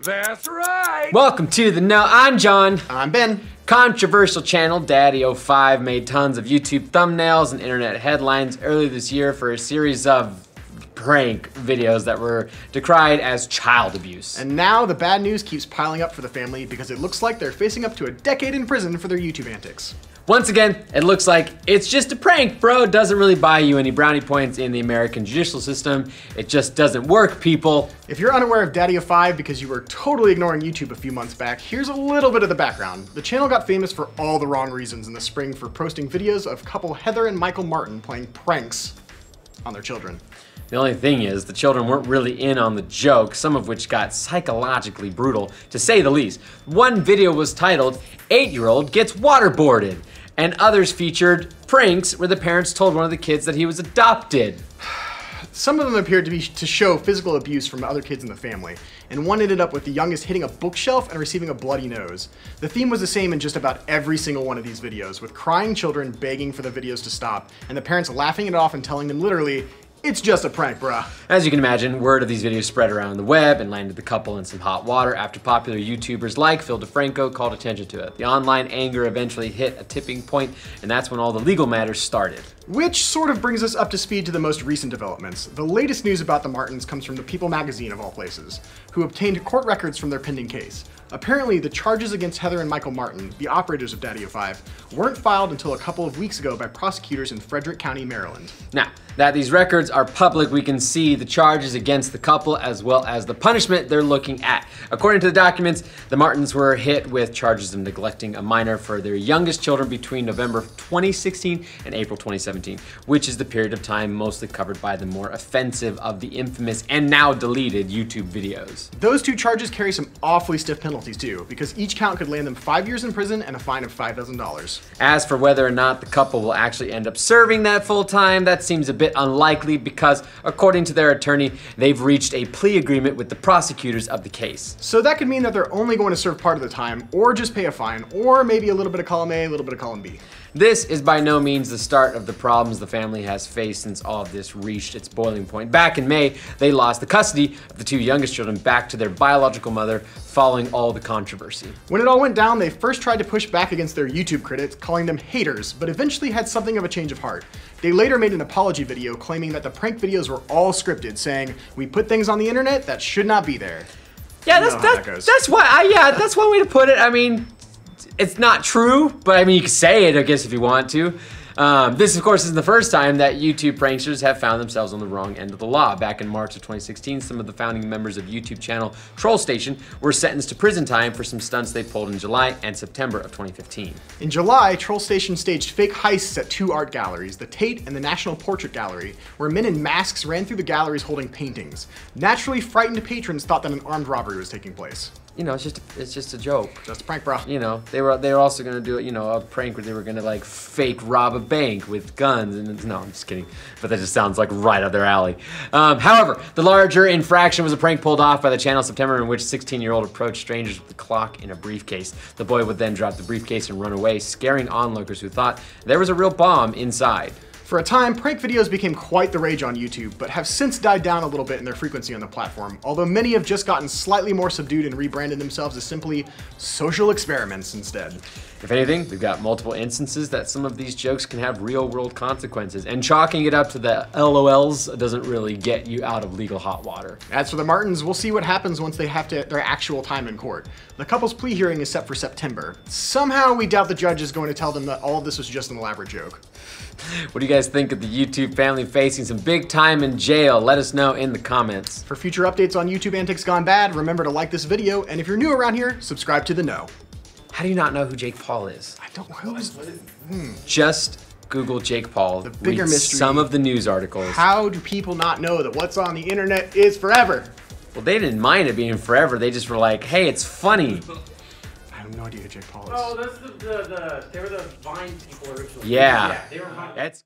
That's right! Welcome to The Know. I'm John. I'm Ben. Controversial channel DaddyOFive made tons of YouTube thumbnails and internet headlines earlier this year for a series of prank videos that were decried as child abuse. And now the bad news keeps piling up for the family because it looks like they're facing up to a decade in prison for their YouTube antics. Once again, it looks like it's just a prank, bro. It doesn't really buy you any brownie points in the American judicial system. It just doesn't work, people. If you're unaware of DaddyOFive because you were totally ignoring YouTube a few months back, here's a little bit of the background. The channel got famous for all the wrong reasons in the spring for posting videos of couple Heather and Michael Martin playing pranks on their children. The only thing is, the children weren't really in on the joke, some of which got psychologically brutal, to say the least. One video was titled, 8-year-old gets waterboarded, and others featured pranks where the parents told one of the kids that he was adopted. Some of them appeared to show physical abuse from other kids in the family, and one ended up with the youngest hitting a bookshelf and receiving a bloody nose. The theme was the same in just about every single one of these videos, with crying children begging for the videos to stop, and the parents laughing it off and telling them literally, "It's just a prank, bruh." As you can imagine, word of these videos spread around the web and landed the couple in some hot water after popular YouTubers like Phil DeFranco called attention to it. The online anger eventually hit a tipping point, and that's when all the legal matters started. Which sort of brings us up to speed to the most recent developments. The latest news about the Martins comes from the People magazine of all places, who obtained court records from their pending case. Apparently, the charges against Heather and Michael Martin, the operators of DaddyOFive, weren't filed until a couple of weeks ago by prosecutors in Frederick County, Maryland. Now, that these records are public, we can see the charges against the couple as well as the punishment they're looking at. According to the documents, the Martins were hit with charges of neglecting a minor for their youngest children between November 2016 and April 2017, which is the period of time mostly covered by the more offensive of the infamous and now deleted YouTube videos. Those two charges carry some awfully stiff penalties too, because each count could land them 5 years in prison and a fine of $5,000. As for whether or not the couple will actually end up serving that full time, that seems a bit unlikely because, according to their attorney, they've reached a plea agreement with the prosecutors of the case. So that could mean that they're only going to serve part of the time, or just pay a fine, or maybe a little bit of column A, a little bit of column B. This is by no means the start of the problems the family has faced since all of this reached its boiling point. Back in May, they lost the custody of the two youngest children back to their biological mother following all the controversy. When it all went down, they first tried to push back against their YouTube critics, calling them haters, but eventually had something of a change of heart. They later made an apology video claiming that the prank videos were all scripted, saying, "We put things on the internet that should not be there." Yeah, that's that's one way to put it. I mean, it's not true, but I mean, you can say it, I guess, if you want to. This, of course, isn't the first time that YouTube pranksters have found themselves on the wrong end of the law. Back in March of 2016, some of the founding members of YouTube channel Troll Station were sentenced to prison time for some stunts they pulled in July and September of 2015. In July, Troll Station staged fake heists at two art galleries, the Tate and the National Portrait Gallery, where men in masks ran through the galleries holding paintings. Naturally frightened patrons thought that an armed robbery was taking place. You know, it's just a joke. Just a prank, bro. You know, they were also gonna do it, you know, a prank where they were gonna like fake rob a bank with guns, and no, I'm just kidding. But that just sounds like right up their alley. However, the larger infraction was a prank pulled off by the channel in September in which 16-year-old approached strangers with a clock in a briefcase. The boy would then drop the briefcase and run away, scaring onlookers who thought there was a real bomb inside. For a time, prank videos became quite the rage on YouTube, but have since died down a little bit in their frequency on the platform, although many have just gotten slightly more subdued and rebranded themselves as simply social experiments instead. If anything, we've got multiple instances that some of these jokes can have real-world consequences, and chalking it up to the LOLs doesn't really get you out of legal hot water. As for the Martins, we'll see what happens once they have their actual time in court. The couple's plea hearing is set for September. Somehow we doubt the judge is going to tell them that all of this was just an elaborate joke. What do you guys think of the YouTube family facing some big time in jail? Let us know in the comments. For future updates on YouTube antics gone bad, remember to like this video, and if you're new around here, subscribe to The Know. How do you not know who Jake Paul is? I don't know. Just Google Jake Paul. The bigger read mystery. Some of the news articles. How do people not know that what's on the internet is forever? Well, they didn't mind it being forever. They just were like, hey, it's funny. I have no idea who Jake Paul is. Oh, that's they were the Vine people originally. Yeah. They were Vine. That's